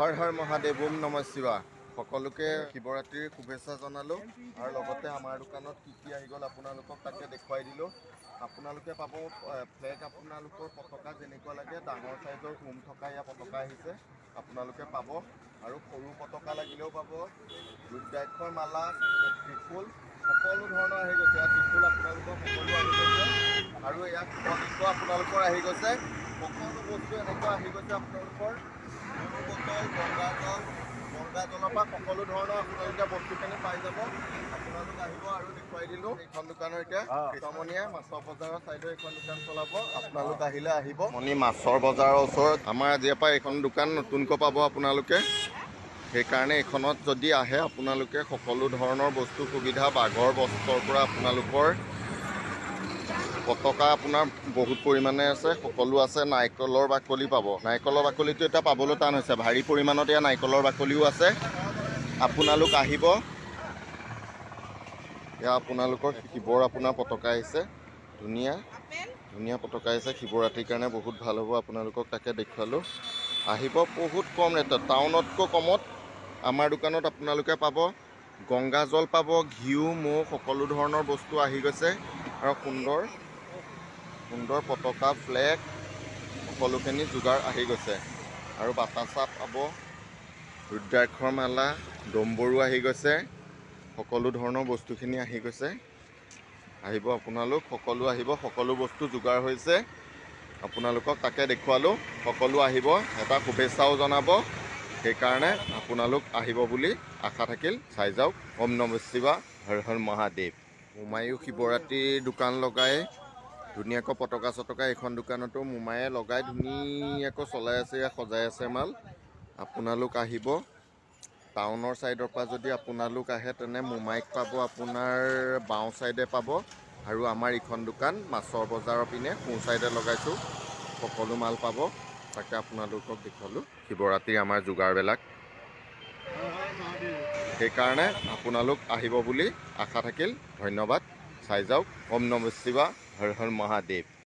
হৰ হৰ মহাদেৱ, ওম নমঃ শিৱায়। সকলোকে শিৱৰাত্ৰিৰ শুভেচ্ছা জনালোঁ আৰু লগতে আমাৰ দোকানত কি কি আহি গ'ল আপোনালোকক তাকে দেখুৱাই দিলোঁ। আপোনালোকে পাব ফ্লেগ, আপোনালোকৰ পতাকা যেনেকুৱা লাগে ডাঙৰ চাইজৰ ওম থকা ইয়াৰ পতাকা আহিছে আপোনালোকে পাব, আৰু সৰু পতাকা লাগিলেও পাব। ৰুদ্ৰাক্ষৰ মালা, ত্ৰিশূল সকলো ধৰণৰ আহি গৈছে। ইয়াত ত্ৰিশূল আপোনালোকৰ সকলো আহি গৈছে, আৰু ইয়াত শিৱলিংগ আপোনালোকৰ আহি গৈছে। সকলো বস্তু এনেকুৱা আহি গৈছে আপোনালোকৰ। বটল, গংগা জলৰ পৰা সকলো ধৰণৰ আপোনালোকে বস্তুখিনি পাই যাব। আপোনালোক আহিব আৰু দেখুৱাই দিলোঁ। এইখন দোকানৰ এতিয়া কৃষ্ণমণিয়ে মাছৰ বজাৰৰ ছাইডৰ এইখন দোকান চলাব। আপোনালোক আহিলে আহিব। মণি মাছৰ বজাৰৰ ওচৰত আমাৰ আজিৰ পৰা এইখন দোকান নতুনকৈ পাব আপোনালোকে। সেইকাৰণে এইখনত যদি আহে আপোনালোকে সকলো ধৰণৰ বস্তু সুবিধা, বাঘৰ বস্ত্ৰৰ পৰা আপোনালোকৰ পতাকা আপোনাৰ বহুত পৰিমাণে আছে, সকলো আছে। নাৰিকলৰ বাকলি পাব। নাৰিকলৰ বাকলিটো এতিয়া পাবলৈ টান হৈছে, ভাৰী পৰিমাণত এয়া নাৰিকলৰ বাকলিও আছে। আপোনালোক আহিব। এয়া আপোনালোকৰ শিৱৰ আপোনাৰ পতাকা আহিছে, ধুনীয়া ধুনীয়া পতাকা আহিছে। শিৱৰাত্ৰিৰ কাৰণে বহুত ভাল হ'ব, আপোনালোকক তাকে দেখুৱালোঁ। আহিব, বহুত কম ৰেটত, টাউনতকৈ কমত আমাৰ দোকানত আপোনালোকে পাব। গংগা জল পাব, ঘিউ, মৌ সকলো ধৰণৰ বস্তু আহি গৈছে, আৰু সুন্দৰ সুন্দৰ পতাকা, ফ্লেগ সকলোখিনি যোগাৰ আহি গৈছে। আৰু বাটাচা পাব, ৰুদ্ৰাক্ষৰ মালা, ডম্বৰু আহি গৈছে, সকলো ধৰণৰ বস্তুখিনি আহি গৈছে। আহিব আপোনালোক, সকলো আহিব, সকলো বস্তু যোগাৰ হৈছে। আপোনালোকক তাকে দেখুৱালোঁ। সকলো আহিব, এটা শুভেচ্ছাও জনাব। সেইকাৰণে আপোনালোক আহিব বুলি আশা থাকিল। চাই যাওক। ওম নমঃ শিৱায়, হৰ হৰ মহাদেৱ। মোমায়ো শিৱৰাত্ৰিৰ দোকান লগাই ধুনীয়াকৈ পতাকা চতকা এইখন দোকানতো মোমায়ে লগাই ধুনীয়াকৈ চলাই আছে, সজাই আছে মাল। আপোনালোক আহিব। টাউনৰ ছাইডৰ পৰা যদি আপোনালোক আহে তেনে মোমাইক পাব আপোনাৰ বাওঁ ছাইডে পাব, আৰু আমাৰ ইখন দোকান মাছৰ বজাৰৰ পিনে সোঁ ছাইডে লগাইছোঁ। সকলো মাল পাব, তাকে আপোনালোকক দেখুৱালোঁ শিৱৰাত্ৰিৰ আমাৰ যোগাৰবিলাক। সেইকাৰণে আপোনালোক আহিব বুলি আশা থাকিল। ধন্যবাদ। চাই যাওক। ওম নমঃ শিৱায়, হৰ হৰ মহাদেৱ।